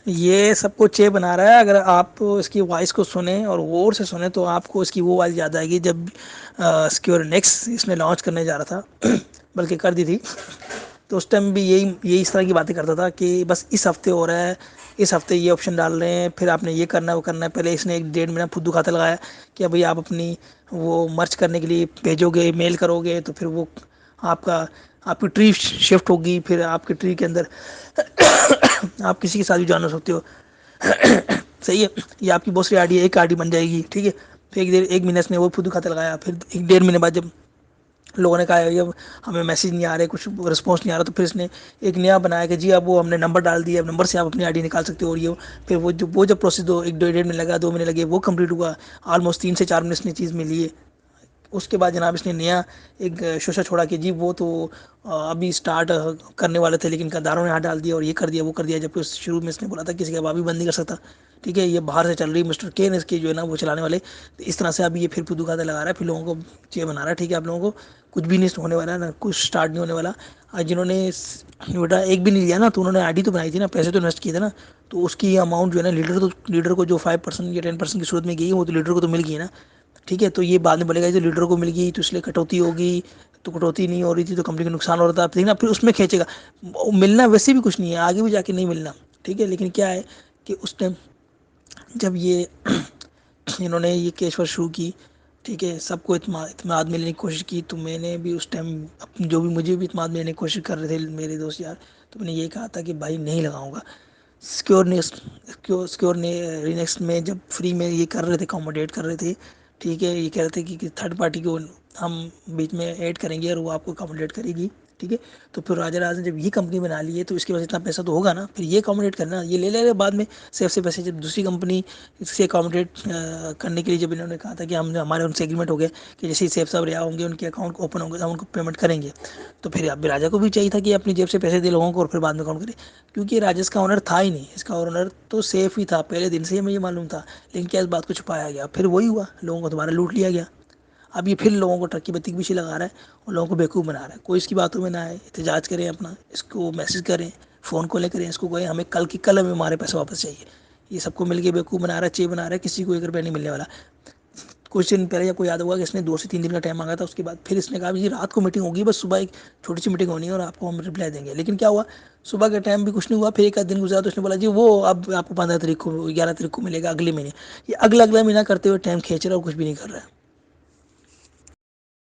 ये सबको चे बना रहा है। अगर आप इसकी वॉइस को सुने और गौर से सुने तो आपको इसकी वो वाली याद आएगी जब सिक्योर नेक्स्ट इसने लॉन्च करने जा रहा था बल्कि कर दी थी। तो उस टाइम भी यही यही इस तरह की बातें करता था कि बस इस हफ्ते हो रहा है, इस हफ्ते ये ऑप्शन डाल रहे हैं, फिर आपने ये करना है वो करना है। पहले इसने एक 1.5 महीना फुद्दू खाता लगाया कि भाई आप अपनी वो मर्ज करने के लिए भेजोगे, मेल करोगे तो फिर वो आपका आपकी ट्री शिफ्ट होगी, फिर आपके ट्री के अंदर आप किसी के साथ भी जान हो सकते हो। सही है। ये आपकी बहुत सी आईडी एक आईडी बन जाएगी, ठीक है। फिर एक महीने इसने वो फुद्दू खाता लगाया, फिर 1.5 महीने बाद जब लोगों ने कहा ये हमें मैसेज नहीं आ रहे, कुछ रिस्पॉन्स नहीं आ रहा, तो फिर इसने एक नया बनाया कि जी अब वो हमने नंबर डाल दिया, अब नंबर से आप अपनी आईडी निकाल सकते हो। और ये फिर वो जब प्रोसेस 1 1.5 महीने लगा, 2 महीने लगे, वो कंप्लीट हुआ। ऑलमोस्ट 3 से 4 महीने इसने चीज़ मिली है। उसके बाद जनाब इसने नया एक शोशा छोड़ा कि जी वो तो अभी स्टार्ट करने वाले थे, लेकिन गद्दारों ने हाथ डाल दिया और ये कर दिया वो कर दिया। जबकि उस शुरू में इसने बोला था किसी का बाबी बंद नहीं कर सकता, ठीक है। ये बाहर से चल रही मिस्टर के ने इसके जो है ना वो चलाने वाले। तो इस तरह से अभी ये फिर पुदू खाता लगा रहा है, फिर लोगों को ये बना रहा है, ठीक है। आप लोगों को कुछ भी नहीं होने वाला है ना, कुछ स्टार्ट नहीं होने वाला। आज जिन्होंने बेटा एक भी नहीं लिया ना, तो उन्होंने आईडी तो बनाई थी ना, पैसे तो इन्वेस्ट किए थे ना। तो उसकी अमाउंट जो है ना, लीडर को जो 5% या 10% की सूरत में गई वो तो लीडर को तो मिल गई ना, ठीक है। तो ये बाद में बोलेगा जो लीडर को मिल गई तो इसलिए कटौती होगी, तो कटौती नहीं हो रही थी तो कंपनी को नुकसान हो रहा था, ठीक ना। फिर उसमें खींचेगा। मिलना वैसे भी कुछ नहीं है, आगे भी जाके नहीं मिलना, ठीक है। लेकिन क्या है कि उस टाइम जब ये इन्होंने ये केस वर शुरू की, ठीक है, सबको इत्मीनान मिलने की कोशिश की, तो मैंने भी उस टाइम जो भी मुझे भी इत्मीनान मिलने की कोशिश कर रहे थे मेरे दोस्त यार, तो मैंने ये कहा था कि भाई नहीं लगाऊंगा। सिक्योर ने रिनेक्स्ट में जब फ्री में ये कर रहे थे, अकोमोडेट कर रहे थे, ठीक है। ये कह रहे थे कि थर्ड पार्टी को हम बीच में ऐड करेंगे और वो आपको अकोमोडेट करेगी, ठीक है। तो फिर राजा राज ने जब ये कंपनी बना ली है तो इसके पास इतना पैसा तो होगा ना, फिर ये अकोमोडेट करना, ये ले ले बाद में सेफ से पैसे। जब दूसरी कंपनी इससे अकोमोडेट करने के लिए जब इन्होंने कहा था कि हम हमारे उनसे एग्रीमेंट हो गया कि जैसे ही सेफ साहब रिहा होंगे, उनके अकाउंट ओपन होंगे, हम उनको पेमेंट करेंगे। तो फिर अब राजा को भी चाहिए था कि अपनी जेब से पैसे दे लोगों को और फिर बाद में अकाउंट करे, क्योंकि राजेश का ओनर था ही नहीं, इसका ओनर तो सेफ ही था पहले दिन से ही, हमें ये मालूम था। लेकिन क्या इस बात को छुपाया गया, फिर वही हुआ, लोगों को दोबारा लूट लिया गया। अब ये फिर लोगों को ट्रक की बत्ती के पीछे लगा रहा है और लोगों को बेवकूफ़ बना रहा है। कोई इसकी बातों में ना आए, एहतजाज करें अपना, इसको मैसेज करें, फ़ोन कॉलें करें, इसको कहें हमें कल की कल हमें हमारे पैसे वापस चाहिए। ये सबको मिलके बेवकूफ़ बना रहा है, चे बना रहा है, किसी को 1 रुपया नहीं मिलने वाला। कुछ दिन पहले आपको याद होगा कि इसने 2 से 3 दिन का टाइम मांगा था, उसके बाद फिर इसने कहा जी रात को मीटिंग होगी, बस सुबह एक छोटी सी मीटिंग होनी है और आपको हम रिप्लाई देंगे। लेकिन क्या हुआ, सुबह के टाइम भी कुछ नहीं हुआ। फिर एक आध दिन गुजरा तो उसने बोला जी वो अब आपको 15 तारीख को 11 तारीख को मिलेगा, अगले महीने। ये अगला अगला महीना करते हुए टाइम खींच रहा है और कुछ भी नहीं कर रहा है।